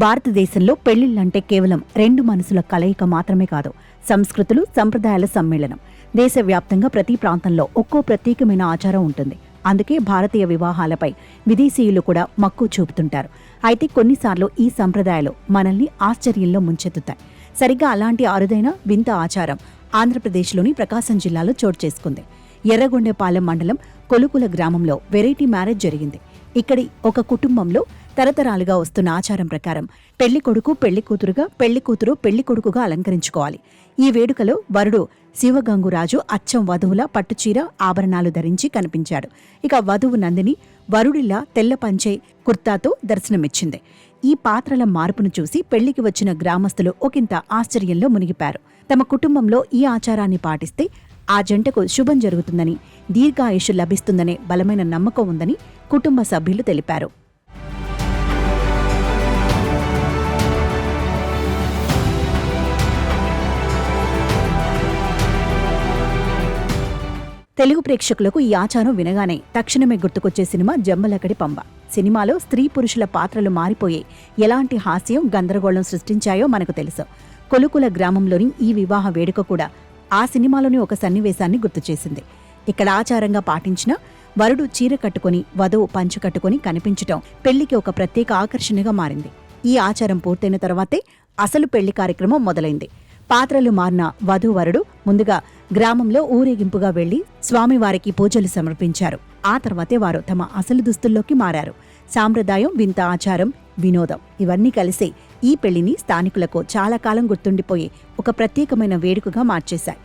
భారతదేశంలో పెళ్లిళ్లంటే కేవలం రెండు మనసుల కలయిక మాత్రమే కాదు, సంస్కృతులు, సంప్రదాయాల సమ్మేళనం. దేశవ్యాప్తంగా ప్రతి ప్రాంతంలో ఒక్కో ప్రత్యేకమైన ఆచారం ఉంటుంది. అందుకే భారతీయ వివాహాలపై విదేశీయులు కూడా మక్కువ చూపుతుంటారు. అయితే కొన్నిసార్లు ఈ సంప్రదాయాలు మనల్ని ఆశ్చర్యంలో ముంచెత్తుతాయి. సరిగ్గా అలాంటి అరుదైన వింత ఆచారం ఆంధ్రప్రదేశ్లోని ప్రకాశం జిల్లాలో చోటు చేసుకుంది. ఎర్రగొండెపాలెం మండలం కొలుకుల గ్రామంలో వెరైటీ మ్యారేజ్ జరిగింది. ఇక్కడి ఒక కుటుంబంలో తరతరాలుగా వస్తున్న ఆచారం ప్రకారం పెళ్లి కొడుకు పెళ్లి కూతురుగా, పెళ్లి కూతురు పెళ్లి కొడుకుగా అలంకరించుకోవాలి. ఈ వేడుకలో వరుడు శివగంగురాజు అచ్చం వధువుల పట్టుచీర, ఆభరణాలు ధరించి కనిపించాడు. ఇక వధువు నందిని వరుడిలా తెల్ల పంచె కుర్తాతో దర్శనమిచ్చింది. ఈ పాత్రల మార్పును చూసి పెళ్లికి వచ్చిన గ్రామస్తులు ఒకంత ఆశ్చర్యంలో మునిగిపారు. తమ కుటుంబంలో ఈ ఆచారాన్ని పాటిస్తే ఆ జంటకు శుభం జరుగుతుందని, దీర్ఘాయుషు లభిస్తుందనే బలమైన నమ్మకం ఉందని కుటుంబ సభ్యులు తెలిపారు. తెలుగు ప్రేక్షకులకు ఈ ఆచారం వినగానే తక్షణమే గుర్తుకొచ్చే సినిమా జంబలకడి పంబ. సినిమాలో స్త్రీ పురుషుల పాత్రలు మారిపోయి ఎలాంటి హాస్యం, గందరగోళం సృష్టించాయో మనకు తెలుసు. కొలుకుల గ్రామంలోని ఈ వివాహ వేడుక కూడా ఆ సినిమాలోని ఒక సన్నివేశాన్ని గుర్తుచేసింది. ఇక్కడ ఆచారంగా పాటించిన వరుడు చీర కట్టుకుని, వధువు పంచు కట్టుకుని కనిపించటం పెళ్లికి ఒక ప్రత్యేక ఆకర్షణగా మారింది. ఈ ఆచారం పూర్తయిన తర్వాతే అసలు పెళ్లి కార్యక్రమం మొదలైంది. పాత్రలు మారిన వధూవరుడు ముందుగా గ్రామంలో ఊరేగింపుగా వెళ్లి స్వామివారికి పూజలు సమర్పించారు. ఆ తర్వాతే వారు తమ అసలు దుస్తుల్లోకి మారారు. సాంప్రదాయం, వింత ఆచారం, వినోదం ఇవన్నీ కలిసి ఈ పెళ్లిని స్థానికులకు చాలా కాలం గుర్తుండిపోయే ఒక ప్రత్యేకమైన వేడుకగా మార్చేశాయి.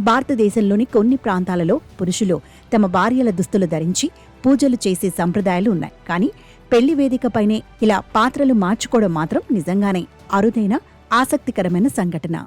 భారతదేశంలోని కొన్ని ప్రాంతాలలో పురుషులు తమ భార్యల దుస్తులు ధరించి పూజలు చేసే సంప్రదాయాలు ఉన్నాయి. కానీ పెళ్లి వేదికపైనే ఇలా పాత్రలు మార్చుకోవడం మాత్రం నిజంగానే అరుదైన, ఆసక్తికరమైన సంఘటన.